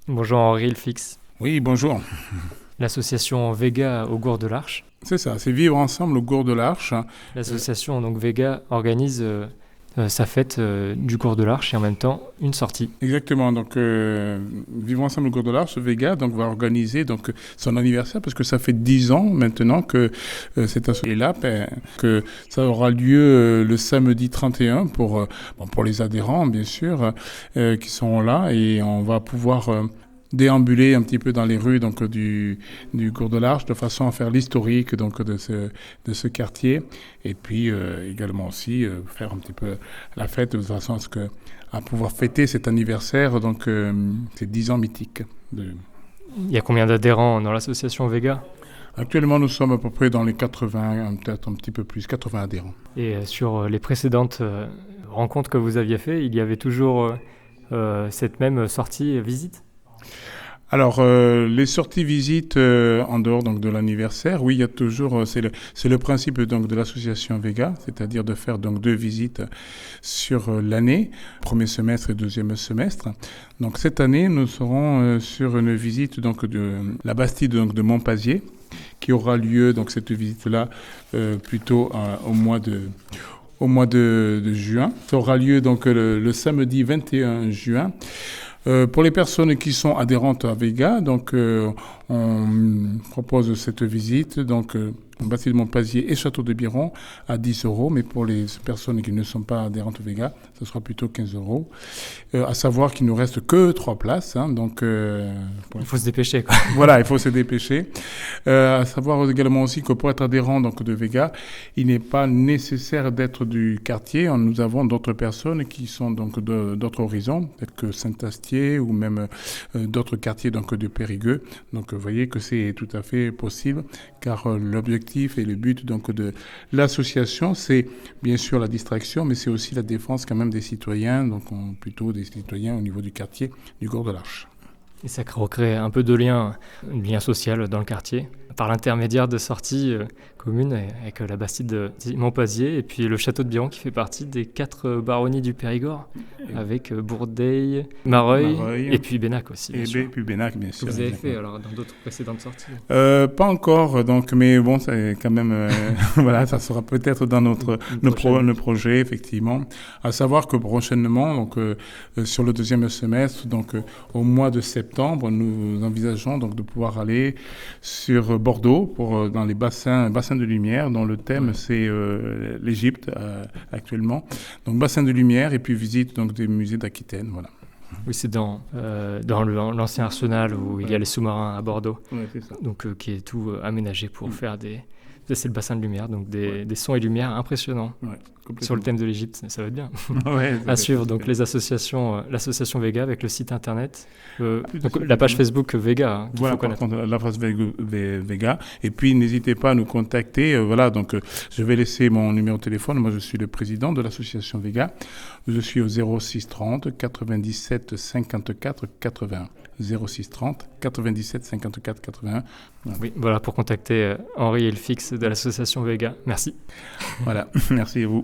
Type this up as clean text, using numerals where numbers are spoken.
Bonjour Henri Ilfix. Oui, bonjour. L'association Vega au Gour de l'Arche. C'est ça, c'est Vivre ensemble au Gour de l'Arche. L'association donc Vega organise sa fête du Gour de l'Arche et en même temps une sortie. Exactement, donc Vivre ensemble au Gour de l'Arche, Vega donc, va organiser donc, son anniversaire parce que ça fait 10 ans maintenant que cette association est là, que ça aura lieu le samedi 31 pour les adhérents bien sûr qui sont là et on va pouvoir déambuler un petit peu dans les rues donc, du Cours de l'Arche de façon à faire l'historique donc, de ce quartier et puis également aussi faire un petit peu la fête de façon à pouvoir fêter cet anniversaire, donc ces 10 ans mythiques. Il y a combien d'adhérents dans l'association Vega ? Actuellement, nous sommes à peu près dans les 80, peut-être un petit peu plus, 80 adhérents. Et sur les précédentes rencontres que vous aviez faites, il y avait toujours cette même sortie-visite ? Alors, les sorties visites en dehors donc, de l'anniversaire, oui, il y a toujours, c'est le principe donc, de l'association Vega, c'est-à-dire de faire donc 2 visites sur l'année, premier semestre et deuxième semestre. Donc cette année, nous serons sur une visite donc, de la Bastide donc, de Montpazier, qui aura lieu, donc cette visite-là, plutôt au mois de juin. Ça aura lieu donc le samedi 21 juin. Pour les personnes qui sont adhérentes à Vega, donc on propose cette visite, donc Bastide de Montpazier et Château de Biron à 10 euros, mais pour les personnes qui ne sont pas adhérentes à Vega, ce sera plutôt 15 euros. À savoir qu'il ne nous reste que 3 places, hein, donc il faut se dépêcher, quoi. Voilà, il faut se dépêcher. À savoir également aussi que pour être adhérent donc, de Vega, il n'est pas nécessaire d'être du quartier. Nous avons d'autres personnes qui sont donc d'autres horizons, peut-être que Saint-Astier ou même d'autres quartiers donc, de Périgueux. Donc vous voyez que c'est tout à fait possible, car l'objectif et le but donc, de l'association, c'est bien sûr la distraction, mais c'est aussi la défense quand même des citoyens, donc plutôt des citoyens au niveau du quartier du Gour de l'Arche. Et ça recrée un peu de lien social dans le quartier, par l'intermédiaire de sorties communes avec la Bastide de Montpazier et puis le château de Biron qui fait partie des 4 baronnies du Périgord, avec Bourdeil, Mareuil et puis Bénac aussi. Et puis Bénac, bien sûr. Que vous avez fait alors dans d'autres précédentes sorties ? Pas encore, donc, mais bon, c'est quand même, voilà, ça sera peut-être dans nos projets, effectivement. À savoir que prochainement, donc, sur le deuxième semestre, donc, au mois de septembre, nous envisageons donc de pouvoir aller sur Bordeaux dans les bassins de lumière, dont le thème c'est l'Égypte actuellement. Donc bassin de lumière et puis visite donc des musées d'Aquitaine, voilà. Oui, c'est dans l'ancien arsenal où il y a les sous-marins à Bordeaux, c'est ça. Donc qui est tout aménagé pour faire c'est le bassin de lumière, donc des sons et lumières impressionnants. Sur le thème de l'Égypte, ça va être bien. À suivre donc les associations, l'association Vega avec le site internet, donc la page Facebook Vega. Voilà, par contre, la page Vega. Et puis n'hésitez pas à nous contacter. Voilà, donc je vais laisser mon numéro de téléphone. Moi, je suis le président de l'association Vega. Je suis au 06 30 97 54 81. 06 30 97 54 81. Voilà. Oui, voilà pour contacter Henri Ilfix de l'association Vega. Merci. Voilà, merci à vous.